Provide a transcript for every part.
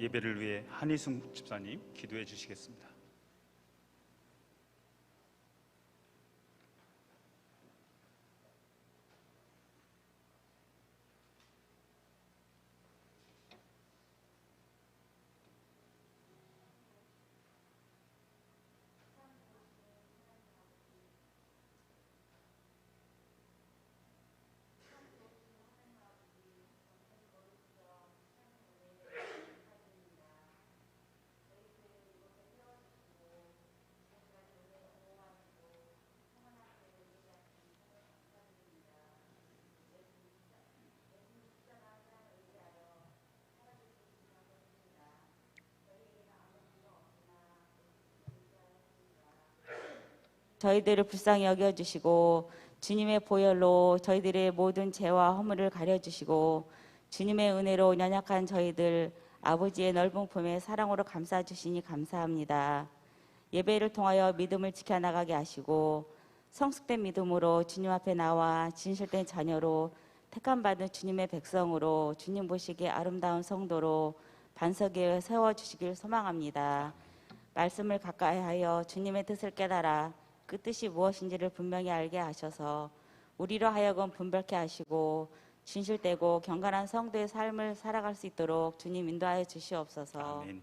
예배를 위해 한희숙 집사님 기도해 주시겠습니다. 저희들을 불쌍히 여겨주시고 주님의 보혈로 저희들의 모든 죄와 허물을 가려주시고 주님의 은혜로 연약한 저희들 아버지의 넓은 품에 사랑으로 감싸주시니 감사합니다. 예배를 통하여 믿음을 지켜나가게 하시고 성숙된 믿음으로 주님 앞에 나와 진실된 자녀로 택함받은 주님의 백성으로 주님 보시기에 아름다운 성도로 반석에 세워주시길 소망합니다. 말씀을 가까이 하여 주님의 뜻을 깨달아 그 뜻이 무엇인지를 분명히 알게 하셔서 우리로 하여금 분별케 하시고 진실되고 경건한 성도의 삶을 살아갈 수 있도록 주님 인도하여 주시옵소서. 아멘.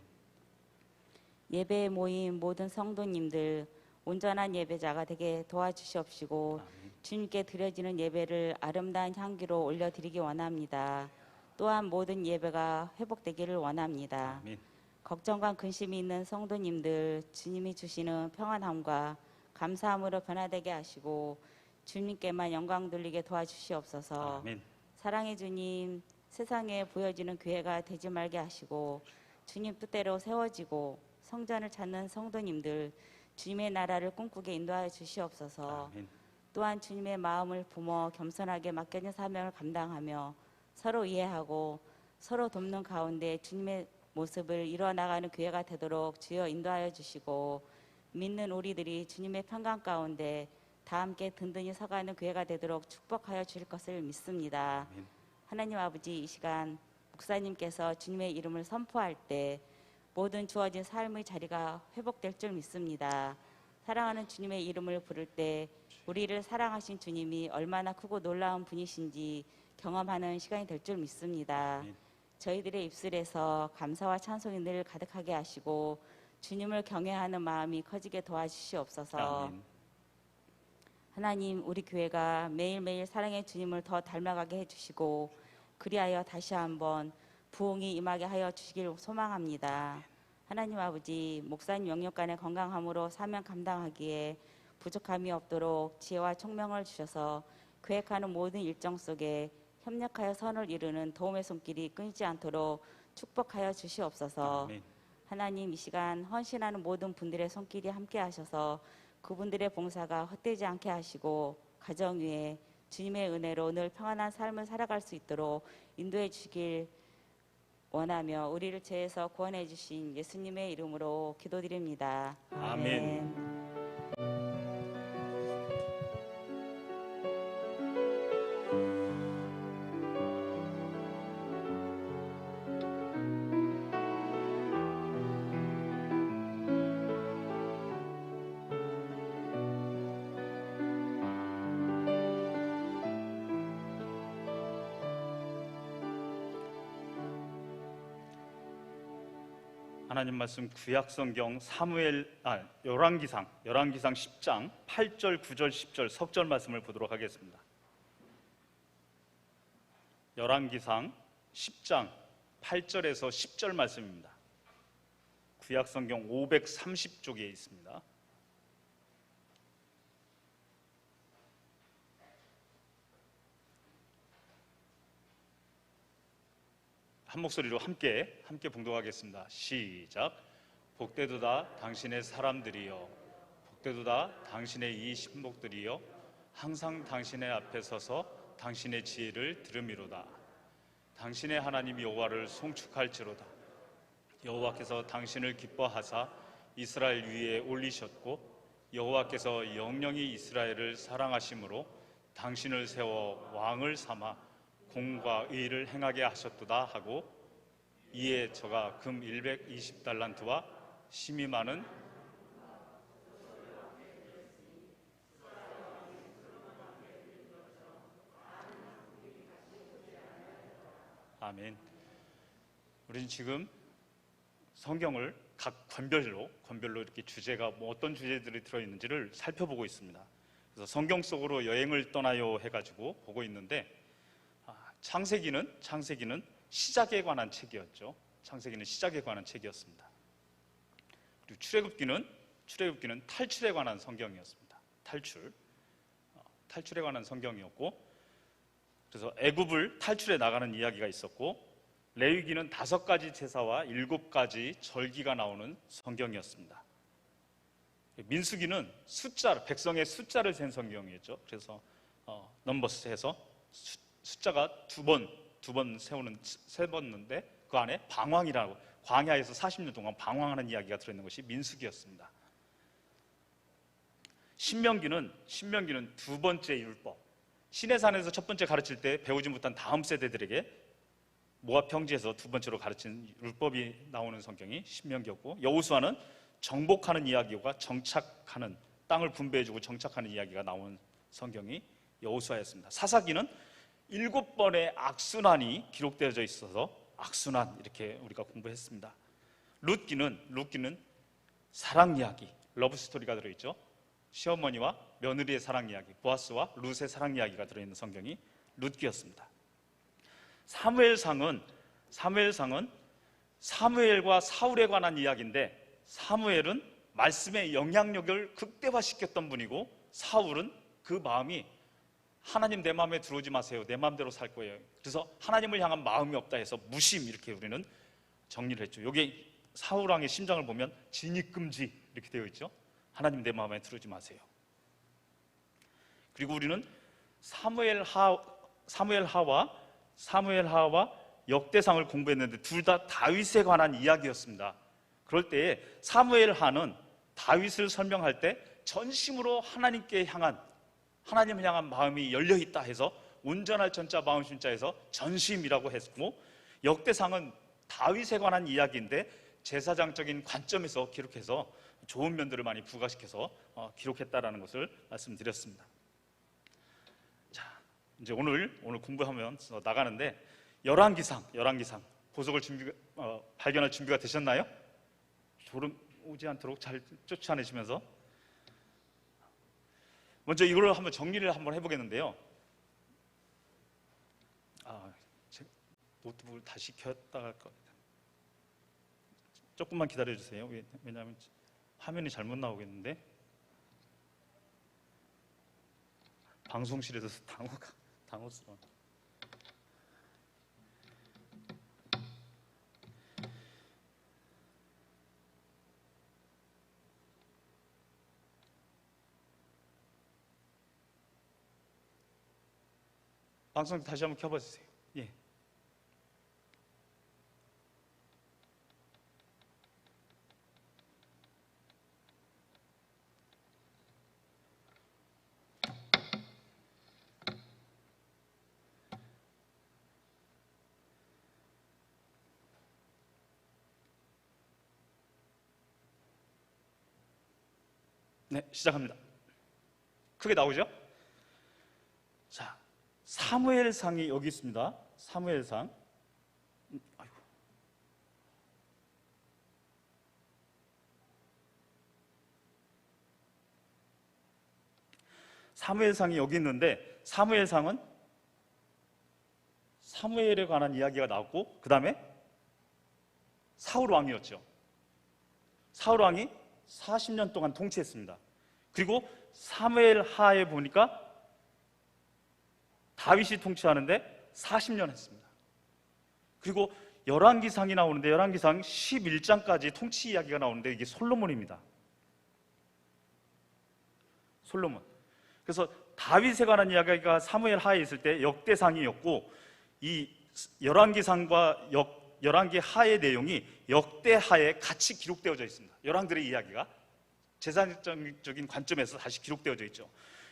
예배에 모인 모든 성도님들 온전한 예배자가 되게 도와주시옵시고 아멘. 주님께 드려지는 예배를 아름다운 향기로 올려드리기 원합니다. 또한 모든 예배가 회복되기를 원합니다. 아멘. 걱정과 근심이 있는 성도님들 주님이 주시는 평안함과 감사함으로 변화되게 하시고 주님께만 영광 돌리게 도와주시옵소서. 아멘. 사랑의 주님, 세상에 보여지는 교회가 되지 말게 하시고 주님 뜻대로 세워지고 성전을 찾는 성도님들 주님의 나라를 꿈꾸게 인도하여 주시옵소서. 아멘. 또한 주님의 마음을 품어 겸손하게 맡겨진 사명을 감당하며 서로 이해하고 서로 돕는 가운데 주님의 모습을 이루어나가는 교회가 되도록 주여 인도하여 주시고 믿는 우리들이 주님의 평강 가운데 다 함께 든든히 서가는 교회가 되도록 축복하여 주실 것을 믿습니다. 아멘. 하나님 아버지, 이 시간 목사님께서 주님의 이름을 선포할 때 모든 주어진 삶의 자리가 회복될 줄 믿습니다. 사랑하는 주님의 이름을 부를 때 우리를 사랑하신 주님이 얼마나 크고 놀라운 분이신지 경험하는 시간이 될 줄 믿습니다. 아멘. 저희들의 입술에서 감사와 찬송이 늘 가득하게 하시고 주님을 경외하는 마음이 커지게 도와주시옵소서. 아멘. 하나님, 우리 교회가 매일매일 사랑의 주님을 더 닮아가게 해주시고 그리하여 다시 한번 부흥이 임하게 하여 주시길 소망합니다. 하나님 아버지, 목사님 영육간의 건강함으로 사명 감당하기에 부족함이 없도록 지혜와 총명을 주셔서 계획하는 모든 일정 속에 협력하여 선을 이루는 도움의 손길이 끊이지 않도록 축복하여 주시옵소서. 아멘. 하나님, 이 시간 헌신하는 모든 분들의 손길이 함께 하셔서 그분들의 봉사가 헛되지 않게 하시고 가정 위에 주님의 은혜로 늘 평안한 삶을 살아갈 수 있도록 인도해 주시길 원하며 우리를 죄에서 구원해 주신 예수님의 이름으로 기도드립니다. 아멘. 하나님 말씀 구약 성경 열왕기상 10장 8절, 9절, 10절 석절 말씀을 보도록 하겠습니다. 열왕기상 10장 8절에서 10절 말씀입니다. 구약 성경 530쪽에 있습니다. 한 목소리로 함께 봉독하겠습니다. 시작. 복되도다 당신의 사람들이여, 복되도다 당신의 이 신복들이여, 항상 당신의 앞에 서서 당신의 지혜를 들음이로다. 당신의 하나님 여호와를 송축할지로다. 여호와께서 당신을 기뻐하사 이스라엘 위에 올리셨고 여호와께서 영영이 이스라엘을 사랑하심으로 당신을 세워 왕을 삼아 공과 의를 행하게 하셨도다 하고 이에 저가 금 120달란트와 심이 많은 아멘. 우리는 지금 성경을 각 권별로 이렇게 주제가 어떤 주제들이 들어있는지를 살펴보고 있습니다. 그래서 성경 속으로 여행을 떠나요 해가지고 보고 있는데, 창세기는 시작에 관한 책이었죠. 창세기는 시작에 관한 책이었습니다. 그리고 출애굽기는 탈출에 관한 성경이었습니다. 탈출에 관한 성경이었고, 그래서 애굽을 탈출해 나가는 이야기가 있었고, 레위기는 5가지 제사와 7가지 절기가 나오는 성경이었습니다. 민수기는 백성의 숫자를 센 성경이었죠. 그래서 넘버스해서 숫자가 두 번 세웠는데 그 안에 방황이라고, 광야에서 40년 동안 방황하는 이야기가 들어있는 것이 민수기였습니다. 신명기는 2번째 율법, 시내산에서 첫 번째 가르칠 때 배우지 못한 다음 세대들에게 모압 평지에서 2번째로 가르친 율법이 나오는 성경이 신명기였고, 여호수아는 정복하는 이야기와 정착하는, 땅을 분배해주고 정착하는 이야기가 나온 성경이 여호수아였습니다. 사사기는 7번의 악순환이 기록되어져 있어서 악순환 이렇게 우리가 공부했습니다. 룻기는 사랑 이야기, 러브 스토리가 들어있죠. 시어머니와 며느리의 사랑 이야기, 보아스와 룻의 사랑 이야기가 들어있는 성경이 룻기였습니다. 사무엘상은 사무엘과 사울에 관한 이야기인데, 사무엘은 말씀의 영향력을 극대화시켰던 분이고, 사울은 그 마음이 하나님 내 마음에 들어오지 마세요, 내 마음대로 살 거예요, 그래서 하나님을 향한 마음이 없다 해서 무심, 이렇게 우리는 정리를 했죠. 여기 사울왕의 심정을 보면 진입금지 이렇게 되어 있죠. 하나님 내 마음에 들어오지 마세요. 그리고 우리는 사무엘하와 역대상을 공부했는데 둘 다 다윗에 관한 이야기였습니다. 그럴 때에 사무엘하는 다윗을 설명할 때 전심으로 하나님을 향한 마음이 열려있다 해서 온전할 전자 마음 심자에서 전심이라고 했고, 역대상은 다윗에 관한 이야기인데 제사장적인 관점에서 기록해서 좋은 면들을 많이 부각시켜서 기록했다라는 것을 말씀드렸습니다. 자, 이제 오늘 공부하면서 나가는데, 열왕기상 보석을 발견할 준비가 되셨나요? 졸음 오지 않도록 잘 쫓아내시면서 먼저 이걸 한번 정리를 한번 해보겠는데요. 제가 노트북을 다시 켰다가 할 겁니다. 조금만 기다려주세요. 왜냐하면 화면이 잘못 나오겠는데, 방송실에서 당혹스러워. 방송 다시 한번 켜봐 주세요. 예. 네, 시작합니다. 크게 나오죠? 자, 사무엘상이 여기 있습니다. 사무엘상. 사무엘상이 여기 있는데, 사무엘상은 사무엘에 관한 이야기가 나왔고, 그 다음에 사울 왕이었죠. 사울 왕이 40년 동안 통치했습니다. 그리고 사무엘 하에 보니까 다윗이 통치하는데 40년 했습니다. 그리고 열왕기상이 나오는데, 열왕기상 11장까지 통치 이야기가 나오는데, 이게 솔로몬입니다. 솔로몬. 그래서 다윗에 관한 이야기가 사무엘 하에 있을 때 역대상이었고, 이 열왕기상과 열왕기 하의 내용이 역대하에 같이 기록되어져 있습니다. 열왕들의 이야기가 제사적인 관점에서 다시 기록되어져 있죠.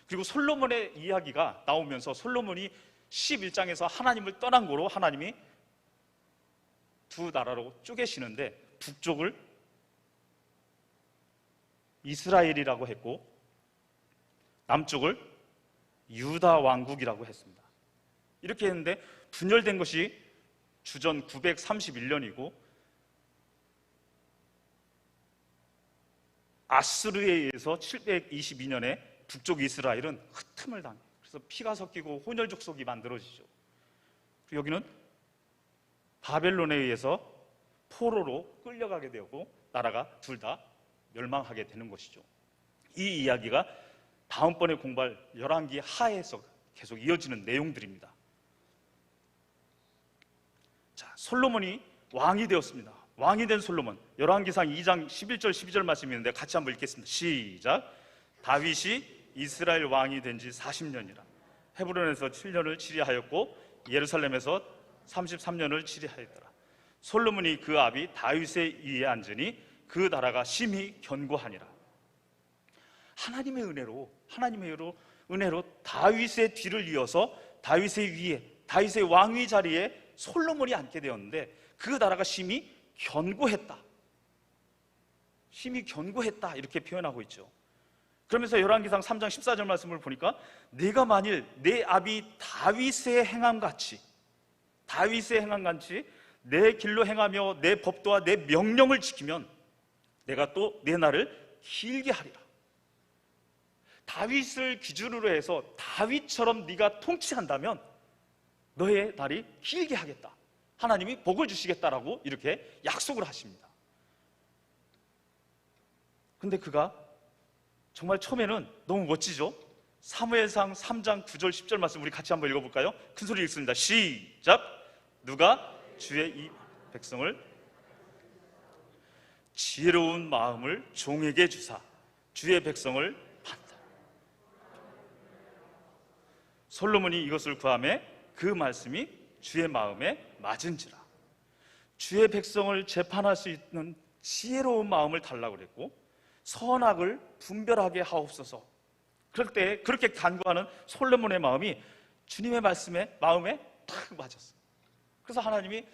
그리고 솔로몬의 이야기가 나오면서 솔로몬이 11장에서 하나님을 떠난 거로 하나님이 두 나라로 쪼개시는데 북쪽을 이스라엘이라고 했고 남쪽을 유다 왕국이라고 했습니다. 이렇게 했는데 분열된 것이 주전 931년이고 아수르에 의해서 722년에 북쪽 이스라엘은 흩음을 당해요. 그래서 피가 섞이고 혼혈 족속이 만들어지죠. 그리고 여기는 바벨론에 의해서 포로로 끌려가게 되고 나라가 둘 다 멸망하게 되는 것이죠. 이 이야기가 다음번에 공부할 열왕기 하에서 계속 이어지는 내용들입니다. 자, 솔로몬이 왕이 되었습니다. 왕이 된 솔로몬, 열왕기상 2장 11절 12절 말씀이 있는데 같이 한번 읽겠습니다. 시작. 다윗이 이스라엘 왕이 된 지 40년이라 헤브론에서 7년을 치리하였고 예루살렘에서 33년을 치리하였더라. 솔로몬이 그 아비 다윗의 위에 앉으니 그 나라가 심히 견고하니라. 하나님의 은혜로 다윗의 뒤를 이어서 다윗의 위에, 다윗의 왕위 자리에 솔로몬이 앉게 되었는데 그 나라가 심히 견고했다. 심히 견고했다 이렇게 표현하고 있죠. 그러면서 열왕기상 3장 14절 말씀을 보니까 내가 만일 내 아비 다윗의 행함같이 내 길로 행하며 내 법도와 내 명령을 지키면 내가 또 내 날을 길게 하리라. 다윗을 기준으로 해서 다윗처럼 네가 통치한다면 너의 날이 길게 하겠다. 하나님이 복을 주시겠다라고 이렇게 약속을 하십니다. 근데 그가 정말 처음에는 너무 멋지죠? 사무엘상 3장 9절 10절 말씀 우리 같이 한번 읽어볼까요? 큰 소리 읽습니다. 시작. 누가 주의 이 백성을 지혜로운 마음을 종에게 주사 주의 백성을 판다. 솔로몬이 이것을 구하매 그 말씀이 주의 마음에 맞은지라. 주의 백성을 재판할 수 있는 지혜로운 마음을 달라고 그랬고 선악을 분별하게 하옵소서. 그럴 때 그렇게 간구하는 솔로몬의 마음이 주님의 마음에 딱 맞았어요. 그래서 하나님이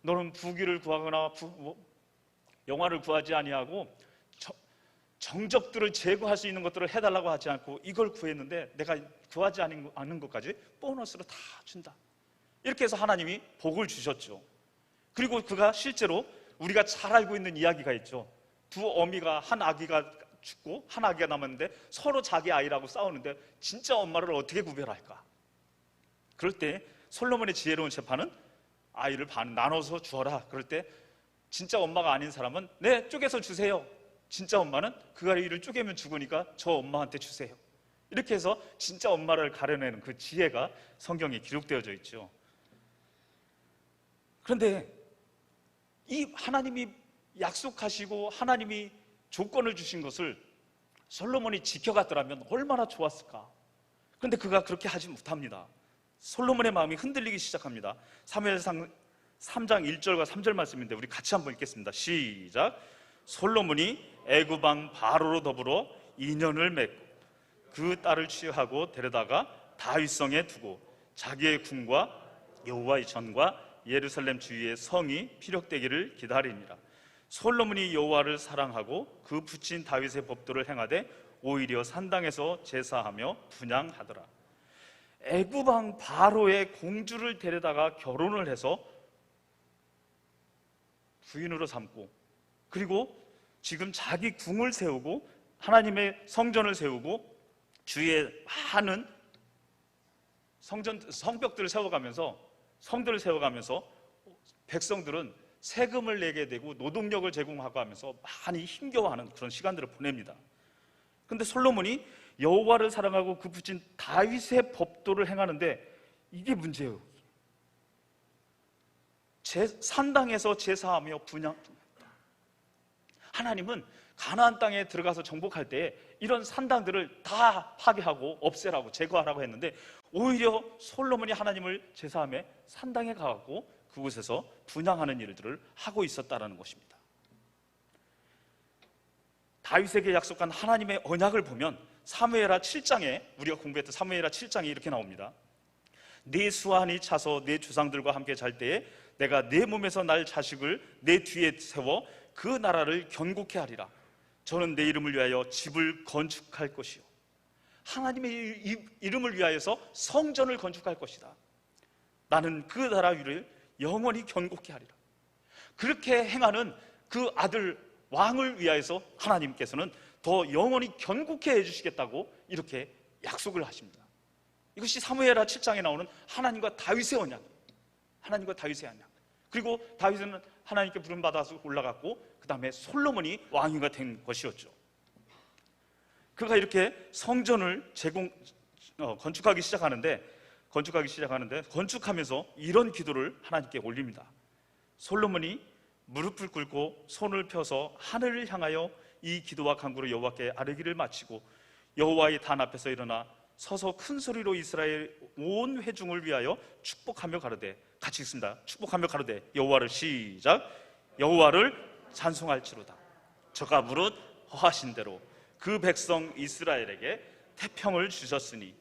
너는 부귀를 구하거나 영화를 구하지 아니하고 정적들을 제거할 수 있는 것들을 해달라고 하지 않고 이걸 구했는데 내가 구하지 않은 것까지 보너스로 다 준다. 이렇게 해서 하나님이 복을 주셨죠. 그리고 그가 실제로 우리가 잘 알고 있는 이야기가 있죠. 두 어미가 한 아기가 죽고 한 아기가 남았는데 서로 자기 아이라고 싸우는데 진짜 엄마를 어떻게 구별할까? 그럴 때 솔로몬의 지혜로운 재판은 아이를 반 나눠서 주어라. 그럴 때 진짜 엄마가 아닌 사람은 네, 쪼개서 주세요. 진짜 엄마는 그 아이를 쪼개면 죽으니까 저 엄마한테 주세요. 이렇게 해서 진짜 엄마를 가려내는 그 지혜가 성경에 기록되어져 있죠. 그런데 이 하나님이 약속하시고 하나님이 조건을 주신 것을 솔로몬이 지켜갔더라면 얼마나 좋았을까. 그런데 그가 그렇게 하지 못합니다. 솔로몬의 마음이 흔들리기 시작합니다. 사무엘상 3장 1절과 3절 말씀인데 우리 같이 한번 읽겠습니다. 시작. 솔로몬이 애굽 왕 바로로 더불어 인연을 맺고 그 딸을 취하고 데려다가 다윗성에 두고 자기의 궁과 여호와의 전과 예루살렘 주위의 성이 피력되기를 기다리니라. 솔로몬이 여호와를 사랑하고 그 붙인 다윗의 법도를 행하되 오히려 산당에서 제사하며 분향하더라. 애굽 왕 바로의 공주를 데려다가 결혼을 해서 부인으로 삼고 그리고 지금 자기 궁을 세우고 하나님의 성전을 세우고 주위에 많은 성벽들을 세워가면서 성들을 세워가면서 백성들은 세금을 내게 되고 노동력을 제공하고 하면서 많이 힘겨워하는 그런 시간들을 보냅니다. 그런데 솔로몬이 여호와를 사랑하고 그 붙인 다윗의 법도를 행하는데 이게 문제예요. 산당에서 제사하며 분향합니다. 하나님은 가나안 땅에 들어가서 정복할 때 이런 산당들을 다 파괴하고 없애라고 제거하라고 했는데 오히려 솔로몬이 하나님을 제사하며 산당에 가고 그곳에서 분향하는 일들을 하고 있었다는 것입니다. 다윗에게 약속한 하나님의 언약을 보면 사무엘하 7장에 우리가 공부했던 사무엘하 7장에 이렇게 나옵니다. 네 수완이 차서 네 조상들과 함께 잘 때에 내가 내 몸에서 날 자식을 내 뒤에 세워 그 나라를 견고케 하리라. 저는 내 이름을 위하여 집을 건축할 것이요 하나님의 이름을 위하여서 성전을 건축할 것이다. 나는 그 나라 위를 영원히 견고케 하리라. 그렇게 행하는 그 아들 왕을 위하여서 하나님께서는 더 영원히 견고케 해주시겠다고 이렇게 약속을 하십니다. 이것이 사무엘하 7장에 나오는 하나님과 다윗의 언약, 하나님과 다윗의 언약. 그리고 다윗은 하나님께 부름받아서 올라갔고 그 다음에 솔로몬이 왕위가 된 것이었죠. 그가 이렇게 성전을 건축하기 시작하는데 건축하면서 이런 기도를 하나님께 올립니다. 솔로몬이 무릎을 꿇고 손을 펴서 하늘을 향하여 이 기도와 간구로 여호와께 아뢰기를 마치고 여호와의 단 앞에서 일어나 서서 큰 소리로 이스라엘 온 회중을 위하여 축복하며 가로되, 같이 읽습니다. 축복하며 가로되 여호와를 시작. 여호와를 찬송할지로다. 저가 무릇 허하신 대로 그 백성 이스라엘에게 태평을 주셨으니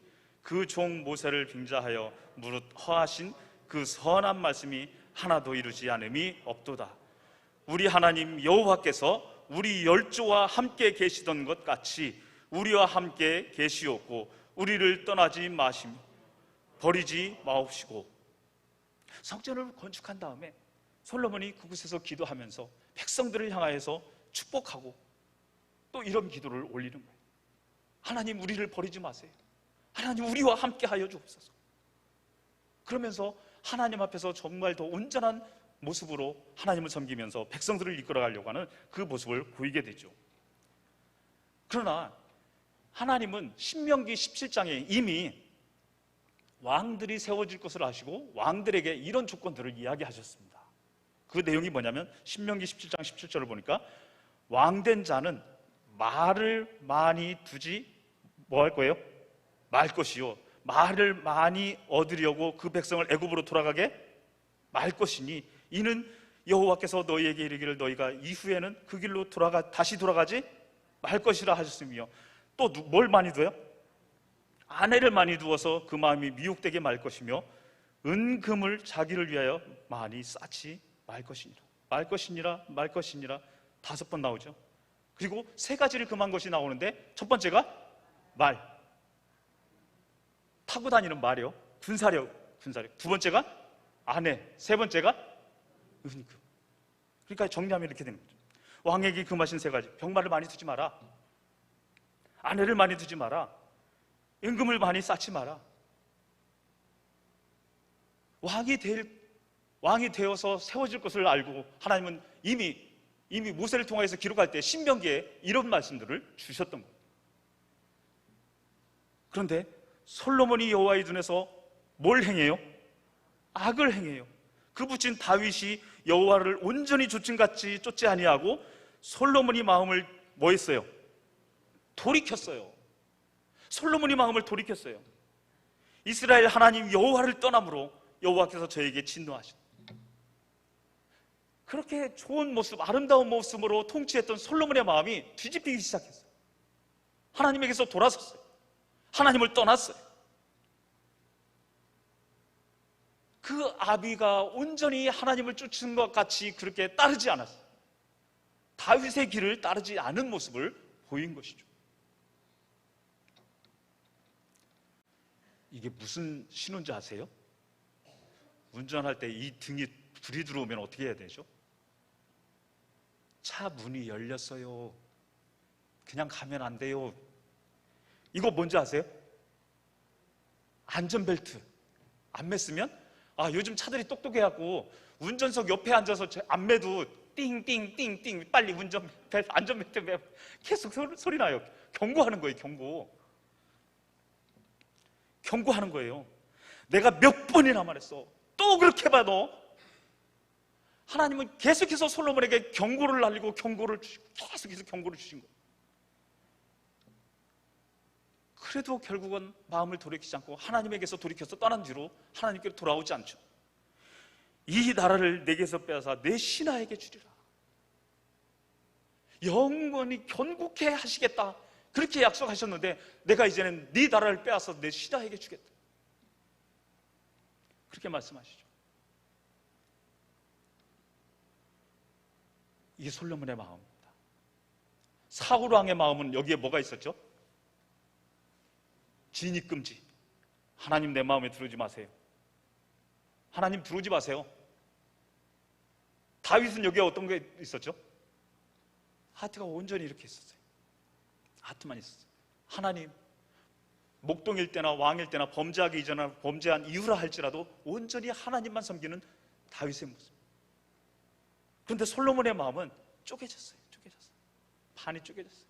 그 종 모세를 빙자하여 무릇 허하신 그 선한 말씀이 하나도 이루지 않음이 없도다. 우리 하나님 여호와께서 우리 열조와 함께 계시던 것 같이 우리와 함께 계시옵고 우리를 떠나지 마시며 버리지 마옵시고. 성전을 건축한 다음에 솔로몬이 그곳에서 기도하면서 백성들을 향하여서 축복하고 또 이런 기도를 올리는 거예요. 하나님 우리를 버리지 마세요. 하나님 우리와 함께 하여 주옵소서. 그러면서 하나님 앞에서 정말 더 온전한 모습으로 하나님을 섬기면서 백성들을 이끌어가려고 하는 그 모습을 보이게 되죠. 그러나 하나님은 신명기 17장에 이미 왕들이 세워질 것을 아시고 왕들에게 이런 조건들을 이야기하셨습니다. 그 내용이 뭐냐면 신명기 17장 17절을 보니까 왕된 자는 말을 많이 두지 뭐 할 거예요? 말 것이요 말을 많이 얻으려고 그 백성을 애굽으로 돌아가게 말 것이니 이는 여호와께서 너희에게 이르기를 너희가 이후에는 그 길로 다시 돌아가지 말 것이라 하셨으며 또 뭘 많이 둬요? 아내를 많이 두어서 그 마음이 미혹되게 말 것이며 은금을 자기를 위하여 많이 쌓지 말 것이니라. 말 것이니라 말 것이니라 5번 나오죠. 그리고 3가지를 금한 것이 나오는데 첫 번째가 말, 타고 다니는 말이요, 군사력. 두 번째가 아내, 세 번째가 은금. 그러니까 정리하면 이렇게 되는 거죠. 왕에게 금하신 3가지. 병마를 많이 두지 마라, 아내를 많이 두지 마라, 은금을 많이 쌓지 마라. 왕이 되어서 세워질 것을 알고 하나님은 이미 모세를 통해서 기록할 때 신명기에 이런 말씀들을 주셨던 거예요. 그런데 솔로몬이 여호와의 눈에서 뭘 행해요? 악을 행해요. 그 붙인 다윗이 여호와를 온전히 조짐같이 쫓지 아니하고 솔로몬이 마음을 뭐 했어요? 돌이켰어요. 솔로몬이 마음을 돌이켰어요. 이스라엘 하나님 여호와를 떠남으로 여호와께서 저에게 진노하셨다. 그렇게 좋은 모습, 아름다운 모습으로 통치했던 솔로몬의 마음이 뒤집히기 시작했어요. 하나님에게서 돌아섰어요. 하나님을 떠났어요. 그 아비가 온전히 하나님을 쫓은 것 같이 그렇게 따르지 않았어요. 다윗의 길을 따르지 않은 모습을 보인 것이죠. 이게 무슨 신호인지 아세요? 운전할 때 이 등이 불이 들어오면 어떻게 해야 되죠? 차 문이 열렸어요. 그냥 가면 안 돼요. 이거 뭔지 아세요? 안전벨트 안 맸으면, 요즘 차들이 똑똑해갖고 운전석 옆에 앉아서 안매도 띵띵띵띵 빨리 안전벨트 매 계속 소리 나요. 경고하는 거예요. 경고하는 거예요. 내가 몇 번이나 말했어. 또 그렇게 해봐 너. 하나님은 계속해서 솔로몬에게 경고를 날리고 계속해서 경고를 주신 거예요. 그래도 결국은 마음을 돌이키지 않고 하나님에게서 돌이켜서 떠난 뒤로 하나님께로 돌아오지 않죠. 이 나라를 내게서 빼앗아 내 신하에게 주리라. 영원히 견고케 하시겠다, 그렇게 약속하셨는데 내가 이제는 네 나라를 빼앗아 내 신하에게 주겠다, 그렇게 말씀하시죠. 이게 솔로몬의 마음입니다. 사울 왕의 마음은 여기에 뭐가 있었죠? 진입금지. 하나님 내 마음에 들어오지 마세요. 하나님 들어오지 마세요. 다윗은 여기에 어떤 게 있었죠? 하트가 온전히 이렇게 있었어요. 하트만 있었어요. 하나님, 목동일 때나 왕일 때나 범죄하기 이전이나 범죄한 이후라 할지라도 온전히 하나님만 섬기는 다윗의 모습. 그런데 솔로몬의 마음은 쪼개졌어요. 반이 쪼개졌어요.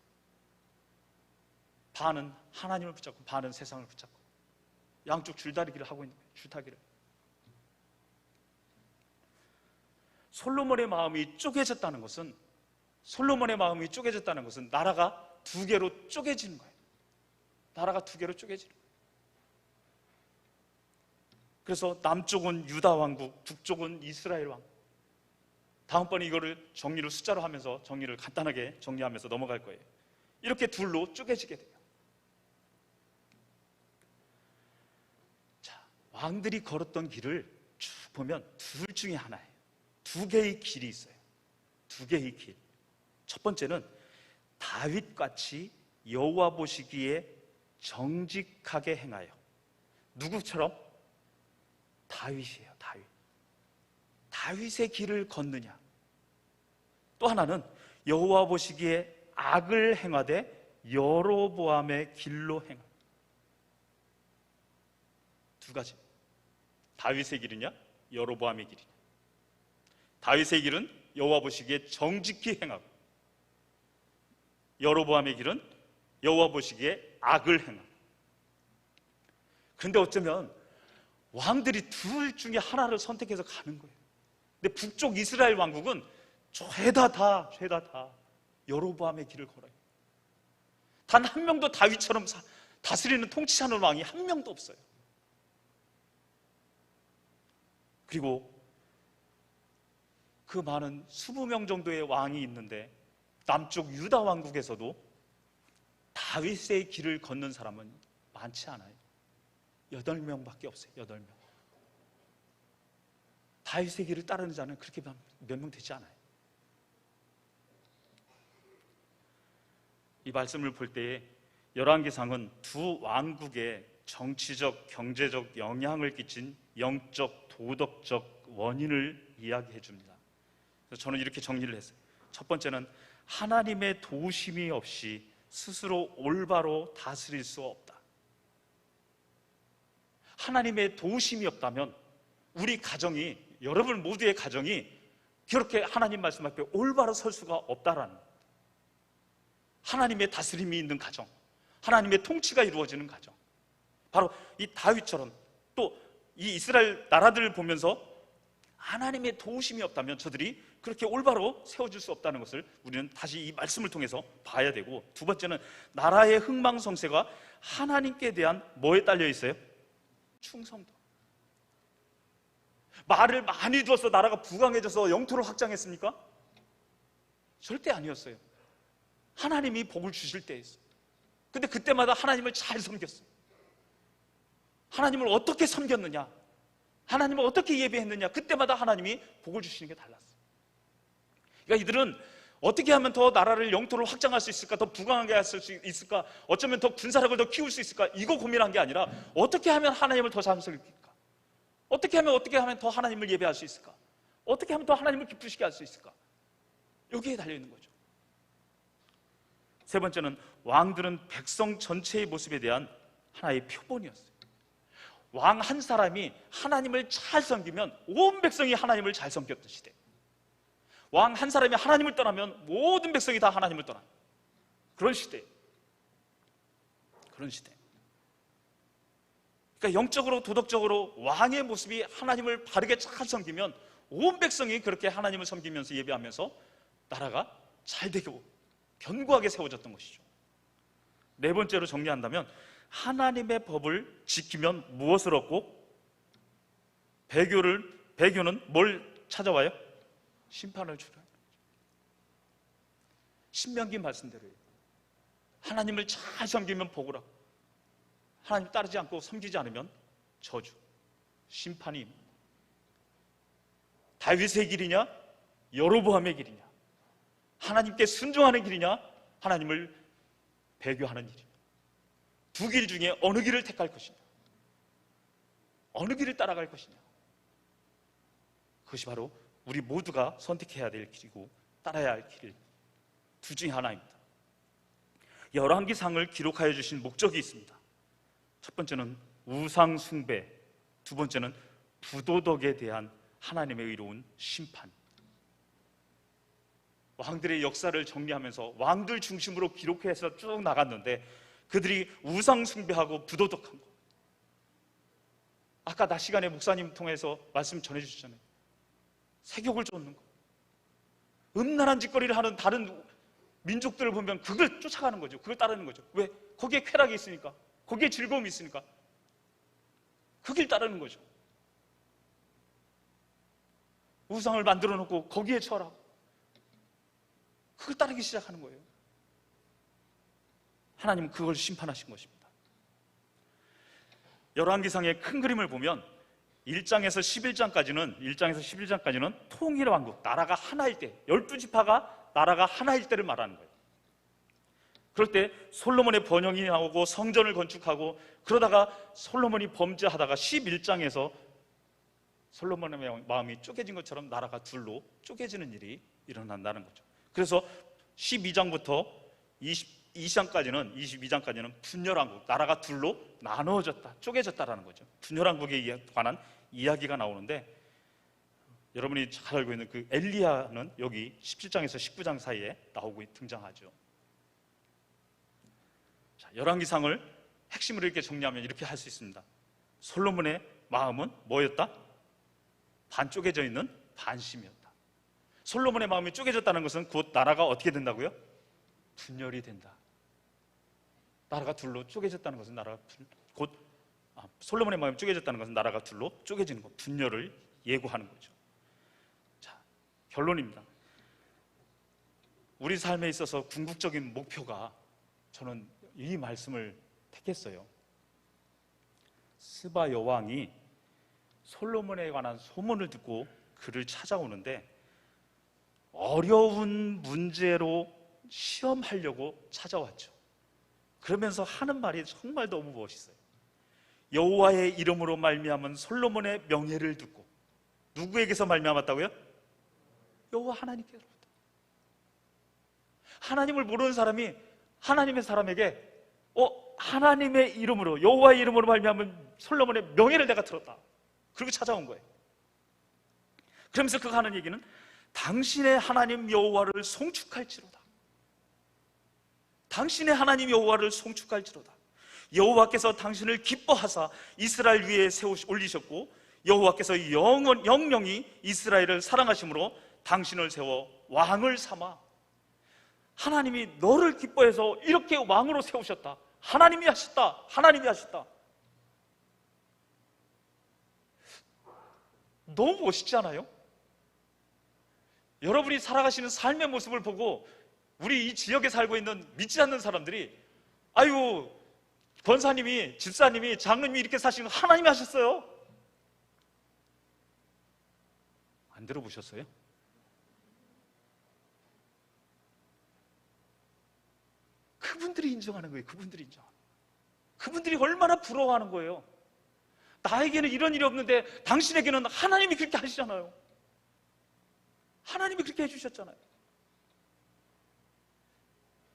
반은 하나님을 붙잡고 반은 세상을 붙잡고 양쪽 줄다리기를 하고 있는 거예요. 줄타기를. 솔로몬의 마음이 쪼개졌다는 것은 나라가 두 개로 쪼개지는 거예요. 나라가 두 개로 쪼개지는 거예요. 그래서 남쪽은 유다 왕국, 북쪽은 이스라엘 왕국. 다음번에 이거를 정리를 숫자로 하면서 정리를 간단하게 정리하면서 넘어갈 거예요. 이렇게 둘로 쪼개지게 돼요. 자, 왕들이 걸었던 길을 쭉 보면 둘 중에 하나예요. 두 개의 길이 있어요. 두 개의 길. 첫 번째는 다윗같이 여호와 보시기에 정직하게 행하여. 누구처럼? 다윗이에요. 다윗의 길을 걷느냐. 또 하나는 여호와 보시기에 악을 행하되 여로보암의 길로 행하라. 두 가지. 다윗의 길이냐, 여로보암의 길이냐. 다윗의 길은 여호와 보시기에 정직히 행하고, 여로보암의 길은 여호와 보시기에 악을 행하고. 그런데 어쩌면 왕들이 둘 중에 하나를 선택해서 가는 거예요. 근데 북쪽 이스라엘 왕국은 죄다 다 여로보암의 길을 걸어요. 단 한 명도 다윗처럼 다스리는 통치하는 왕이 한 명도 없어요. 그리고 그 많은 20명 정도의 왕이 있는데 남쪽 유다 왕국에서도 다윗의 길을 걷는 사람은 많지 않아요. 8명밖에 없어요. 8명. 다윗의 길을 따르는 자는 그렇게 몇 명 되지 않아요. 이 말씀을 볼 때에 열왕기상은 두 왕국에 정치적, 경제적 영향을 끼친 영적, 도덕적 원인을 이야기해 줍니다. 그래서 저는 이렇게 정리를 했어요. 첫 번째는 하나님의 도우심이 없이 스스로 올바로 다스릴 수 없다. 하나님의 도우심이 없다면 우리 가정이, 여러분 모두의 가정이 그렇게 하나님 말씀 앞에 올바로 설 수가 없다라는 거예요. 하나님의 다스림이 있는 가정, 하나님의 통치가 이루어지는 가정, 바로 이 다윗처럼 또 이 이스라엘 나라들을 보면서 하나님의 도우심이 없다면 저들이 그렇게 올바로 세워질 수 없다는 것을 우리는 다시 이 말씀을 통해서 봐야 되고, 두 번째는 나라의 흥망성쇠가 하나님께 대한 뭐에 딸려 있어요? 충성도. 말을 많이 두어서 나라가 부강해져서 영토를 확장했습니까? 절대 아니었어요. 하나님이 복을 주실 때였어요. 근데 그때마다 하나님을 잘 섬겼어요. 하나님을 어떻게 섬겼느냐, 하나님을 어떻게 예배했느냐, 그때마다 하나님이 복을 주시는 게 달랐어요. 그러니까 이들은 어떻게 하면 더 나라를, 영토를 확장할 수 있을까, 더 부강하게 할 수 있을까, 어쩌면 더 군사력을 더 키울 수 있을까, 이거 고민한 게 아니라 어떻게 하면 하나님을 더 잘 섬길까, 어떻게 하면 더 하나님을 예배할 수 있을까, 어떻게 하면 더 하나님을 기쁘시게 할 수 있을까, 여기에 달려있는 거죠. 세 번째는 왕들은 백성 전체의 모습에 대한 하나의 표본이었어요. 왕 한 사람이 하나님을 잘 섬기면 온 백성이 하나님을 잘 섬겼던 시대. 왕 한 사람이 하나님을 떠나면 모든 백성이 다 하나님을 떠나는 그런 시대. 그러니까 영적으로, 도덕적으로 왕의 모습이 하나님을 바르게 잘 섬기면 온 백성이 그렇게 하나님을 섬기면서 예배하면서 나라가 잘 되고 견고하게 세워졌던 것이죠. 네 번째로 정리한다면 하나님의 법을 지키면 무엇을 얻고, 배교는 뭘 찾아와요? 심판을 주라. 신명기 말씀대로예요. 하나님을 잘 섬기면 복을 하고, 하나님 따르지 않고 섬기지 않으면 저주, 심판이 임합니다. 다윗의 길이냐, 여로보암의 길이냐, 하나님께 순종하는 길이냐, 하나님을 배교하는 길이냐. 두 길 중에 어느 길을 택할 것이냐, 어느 길을 따라갈 것이냐. 그것이 바로 우리 모두가 선택해야 될 길이고 따라야 할 길 두 중에 하나입니다. 열왕기상을 기록하여 주신 목적이 있습니다. 첫 번째는 우상 숭배, 두 번째는 부도덕에 대한 하나님의 의로운 심판. 왕들의 역사를 정리하면서 왕들 중심으로 기록해서 쭉 나갔는데 그들이 우상 숭배하고 부도덕한 거. 아까 낮 시간에 목사님 통해서 말씀 전해주셨잖아요. 세욕을 쫓는 거, 음란한 짓거리를 하는 다른 민족들을 보면 그걸 쫓아가는 거죠. 그걸 따르는 거죠. 왜? 거기에 쾌락이 있으니까, 거기에 즐거움이 있으니까 그 길 따르는 거죠. 우상을 만들어 놓고 거기에 처하라고 그걸 따르기 시작하는 거예요. 하나님은 그걸 심판하신 것입니다. 열왕기상의 큰 그림을 보면 1장에서 11장까지는 통일 왕국, 나라가 하나일 때, 12지파가 나라가 하나일 때를 말하는 거예요. 그럴 때 솔로몬의 번영이 나오고 성전을 건축하고, 그러다가 솔로몬이 범죄하다가 11장에서 솔로몬의 마음이 쪼개진 것처럼 나라가 둘로 쪼개지는 일이 일어난다는 거죠. 그래서 12장부터 22장까지는 분열왕국, 나라가 둘로 나누어졌다, 쪼개졌다라는 거죠. 분열왕국에 관한 이야기가 나오는데, 여러분이 잘 알고 있는 그 엘리야는 여기 17장에서 19장 사이에 나오고 등장하죠. 자, 열왕기상을 핵심으로 이렇게 정리하면 이렇게 할 수 있습니다. 솔로몬의 마음은 뭐였다? 반 쪼개져 있는 반심이었다. 솔로몬의 마음이 쪼개졌다는 것은 곧 나라가 어떻게 된다고요? 분열이 된다. 나라가 둘로 쪼개졌다는 것은 솔로몬의 마음이 쪼개졌다는 것은 나라가 둘로 쪼개지는 것, 분열을 예고하는 거죠. 자, 결론입니다. 우리 삶에 있어서 궁극적인 목표가, 저는 이 말씀을 택했어요. 스바 여왕이 솔로몬에 관한 소문을 듣고 그를 찾아오는데 어려운 문제로 시험하려고 찾아왔죠. 그러면서 하는 말이 정말 너무 멋있어요. 여호와의 이름으로 말미암은 솔로몬의 명예를 듣고, 누구에게서 말미암았다고요? 여호와 하나님께로부터. 하나님을 모르는 사람이 하나님의 사람에게 하나님의 이름으로, 여호와의 이름으로 말미암은 솔로몬의 명예를 내가 들었다, 그리고 찾아온 거예요. 그러면서 그가 하는 얘기는 당신의 하나님 여호와를 송축할지로다. 당신의 하나님 여호와를 송축할지로다. 여호와께서 당신을 기뻐하사 이스라엘 위에 올리셨고, 여호와께서 영영이 이스라엘을 사랑하심으로 당신을 세워 왕을 삼아. 하나님이 너를 기뻐해서 이렇게 왕으로 세우셨다. 하나님이 하셨다. 하나님이 하셨다. 너무 멋있지 않아요? 여러분이 살아가시는 삶의 모습을 보고 우리 이 지역에 살고 있는 믿지 않는 사람들이, 아유, 권사님이, 집사님이, 장로님이 이렇게 사시는 거 하나님이 하셨어요. 안 들어보셨어요? 그분들이 인정하는 거예요. 그분들이 얼마나 부러워하는 거예요. 나에게는 이런 일이 없는데 당신에게는 하나님이 그렇게 하시잖아요. 하나님이 그렇게 해주셨잖아요.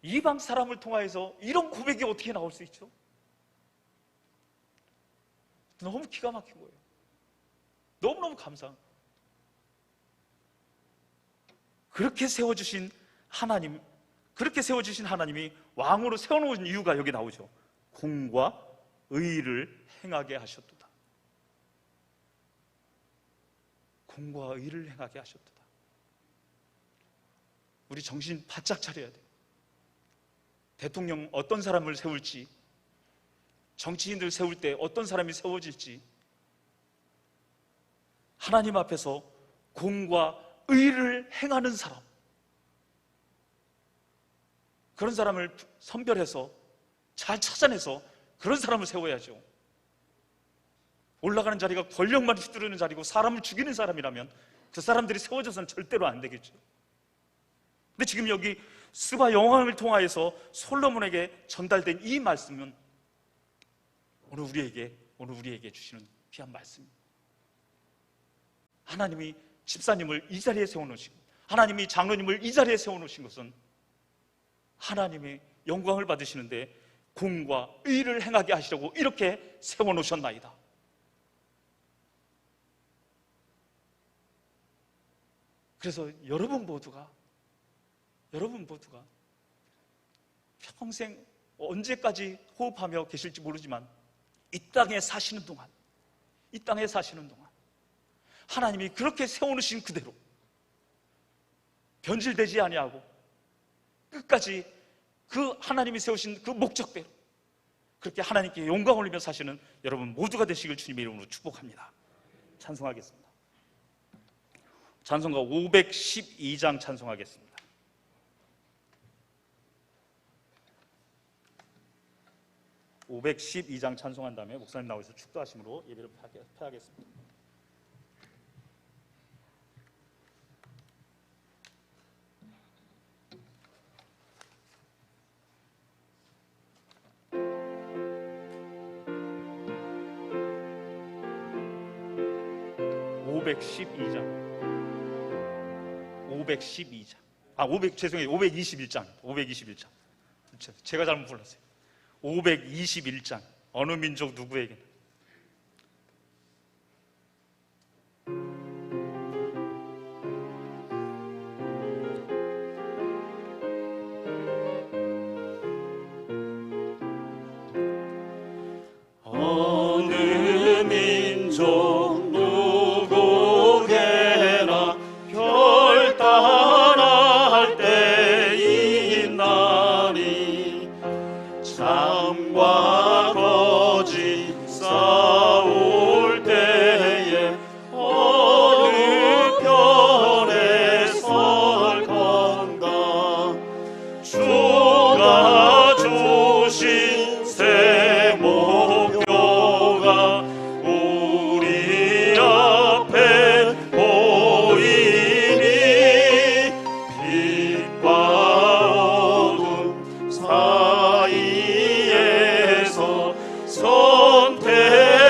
이방 사람을 통하여서 이런 고백이 어떻게 나올 수 있죠? 너무 기가 막힌 거예요. 너무너무 감사한 거예요. 그렇게 세워주신 하나님이 왕으로 세워놓은 이유가 여기 나오죠. 공과 의를 행하게 하셨도다. 공과 의를 행하게 하셨도다. 우리 정신 바짝 차려야 돼요. 대통령 어떤 사람을 세울지, 정치인들 세울 때 어떤 사람이 세워질지, 하나님 앞에서 공과 의를 행하는 사람, 그런 사람을 선별해서 잘 찾아내서 그런 사람을 세워야죠. 올라가는 자리가 권력만 휘두르는 자리고 사람을 죽이는 사람이라면 그 사람들이 세워져서는 절대로 안 되겠죠. 근데 지금 여기 스바 여왕을 통하여서 솔로몬에게 전달된 이 말씀은 오늘 우리에게 주시는 귀한 말씀입니다. 하나님이 집사님을 이 자리에 세워놓으시고 하나님이 장로님을 이 자리에 세워놓으신 것은 하나님의 영광을 받으시는데 공과 의를 행하게 하시려고 이렇게 세워놓으셨나이다. 그래서 여러분 모두가 평생 언제까지 호흡하며 계실지 모르지만 이 땅에 사시는 동안 하나님이 그렇게 세워놓으신 그대로 변질되지 아니하고 끝까지 그 하나님이 세우신 그 목적대로 그렇게 하나님께 영광 올리며 사시는 여러분 모두가 되시길 주님의 이름으로 축복합니다. 찬송하겠습니다. 찬송가 512장 찬송하겠습니다. 512장 찬송한 다음에 목사님 나오셔서 축도하심으로 예배를 폐하겠습니다. 죄송해요. 521장. 제가 잘못 불렀어요. 521장. 어느 민족 누구에게 어느 민족 누구게나 별 따라할 때 있나니 참과 거짓 싸울 때에 어느 편에 설 건가 주가 주신 새 목표가 우리 앞에 보이니 빛과 어둠 사이에서 선택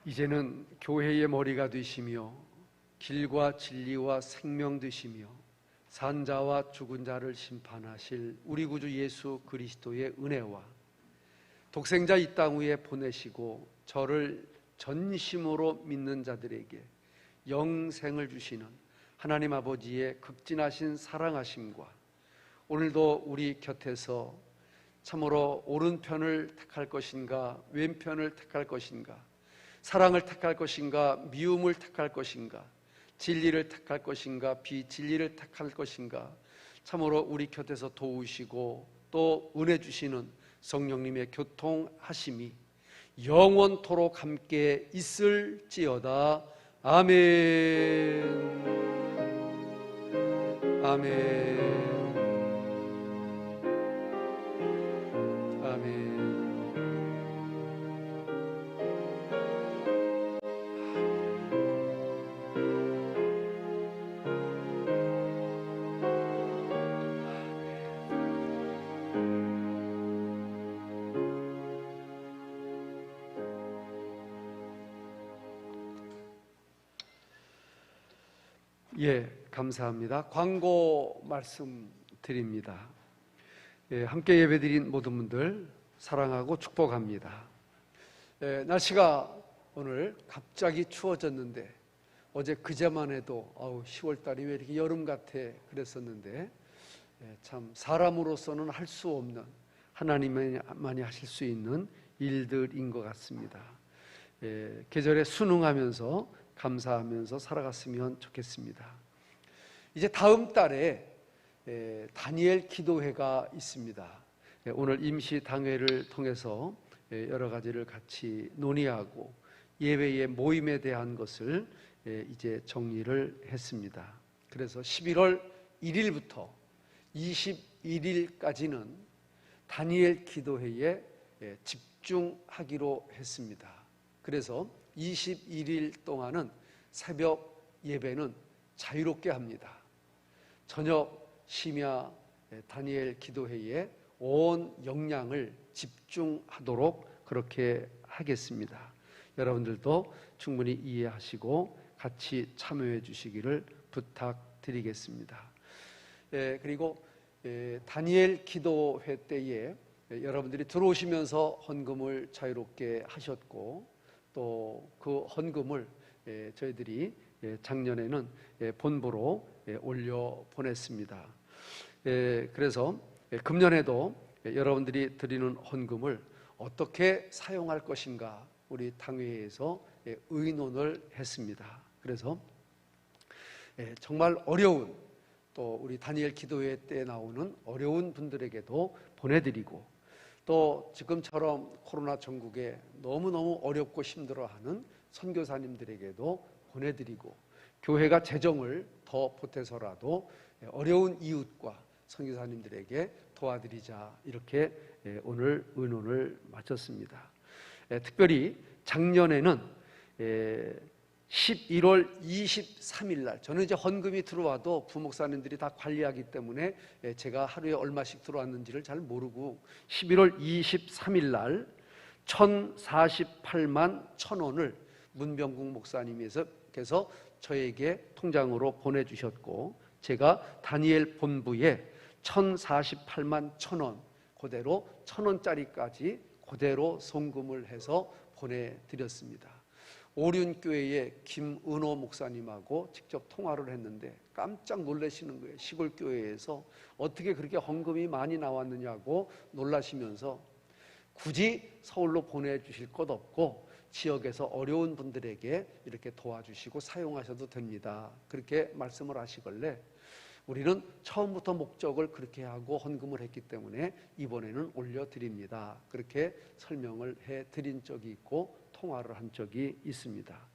이제는 교회의 머리가 되시며 길과 진리와 생명 되시며 산자와 죽은 자를 심판하실 우리 구주 예수 그리스도의 은혜와 독생자 이 땅 위에 보내시고 저를 전심으로 믿는 자들에게 영생을 주시는 하나님 아버지의 극진하신 사랑하심과 오늘도 우리 곁에서 참으로 오른편을 택할 것인가 왼편을 택할 것인가, 사랑을 택할 것인가 미움을 택할 것인가, 진리를 택할 것인가 비진리를 택할 것인가, 참으로 우리 곁에서 도우시고 또 은혜 주시는 성령님의 교통하심이 영원토록 함께 있을지어다. 아멘. 아멘. 아멘. 예, 감사합니다. 광고 말씀드립니다. 예, 함께 예배드린 모든 분들 사랑하고 축복합니다. 날씨가 오늘 갑자기 추워졌는데 어제 그제만 해도 10월달이 왜 이렇게 여름 같아 그랬었는데 참 사람으로서는 할 수 없는 하나님만이 하실 수 있는 일들인 것 같습니다. 계절에 순응하면서 감사하면서 살아갔으면 좋겠습니다. 이제 다음 달에 다니엘 기도회가 있습니다. 오늘 임시 당회를 통해서 여러 가지를 같이 논의하고 예배의 모임에 대한 것을 이제 정리를 했습니다. 그래서 11월 1일부터 21일까지는 다니엘 기도회에 집중하기로 했습니다. 그래서 21일 동안은 새벽 예배는 자유롭게 합니다. 저녁 심야 다니엘 기도회에 온 역량을 집중하도록 그렇게 하겠습니다. 여러분들도 충분히 이해하시고 같이 참여해 주시기를 부탁드리겠습니다. 그리고 다니엘 기도회 때에 여러분들이 들어오시면서 헌금을 자유롭게 하셨고 또 그 헌금을 저희들이 작년에는 본부로 올려 보냈습니다. 그래서 금년에도 여러분들이 드리는 헌금을 어떻게 사용할 것인가 우리 당회에서 의논을 했습니다. 그래서 정말 어려운 또 우리 다니엘 기도회 때 나오는 어려운 분들에게도 보내드리고 또 지금처럼 코로나 전국에 너무너무 어렵고 힘들어하는 선교사님들에게도 보내드리고 교회가 재정을 더 보태서라도 어려운 이웃과 선교사님들에게 도와드리자 이렇게 오늘 의논을 마쳤습니다. 특별히 작년에는 11월 23일 날 저는 이제 헌금이 들어와도 부목사님들이 다 관리하기 때문에 제가 하루에 얼마씩 들어왔는지를 잘 모르고 11월 23일 날 1048만 1000원을 문병국 목사님께서 저에게 통장으로 보내주셨고 제가 다니엘 본부에 1048만 1000원 그대로 1000원짜리까지 그대로 송금을 해서 보내드렸습니다. 오륜교회의 김은호 목사님하고 직접 통화를 했는데 깜짝 놀라시는 거예요. 시골교회에서 어떻게 그렇게 헌금이 많이 나왔느냐고 놀라시면서 굳이 서울로 보내주실 것 없고 지역에서 어려운 분들에게 이렇게 도와주시고 사용하셔도 됩니다. 그렇게 말씀을 하시길래 우리는 처음부터 목적을 그렇게 하고 헌금을 했기 때문에 이번에는 올려드립니다. 그렇게 설명을 해드린 적이 있고 통화를 한 적이 있습니다.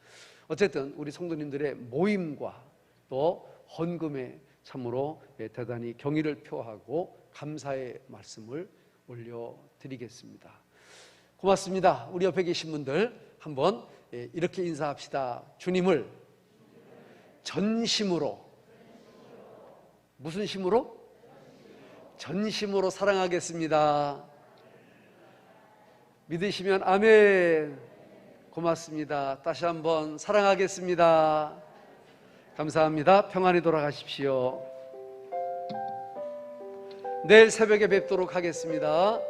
어쨌든 우리 성도님들의 모임과 또 헌금에 참으로 대단히 경의를 표하고 감사의 말씀을 올려드리겠습니다. 고맙습니다. 우리 옆에 계신 분들 한번 이렇게 인사합시다. 주님을 전심으로 무슨 심으로? 전심으로 사랑하겠습니다. 믿으시면 아멘. 고맙습니다. 다시 한번 사랑하겠습니다. 감사합니다. 평안히 돌아가십시오. 내일 새벽에 뵙도록 하겠습니다.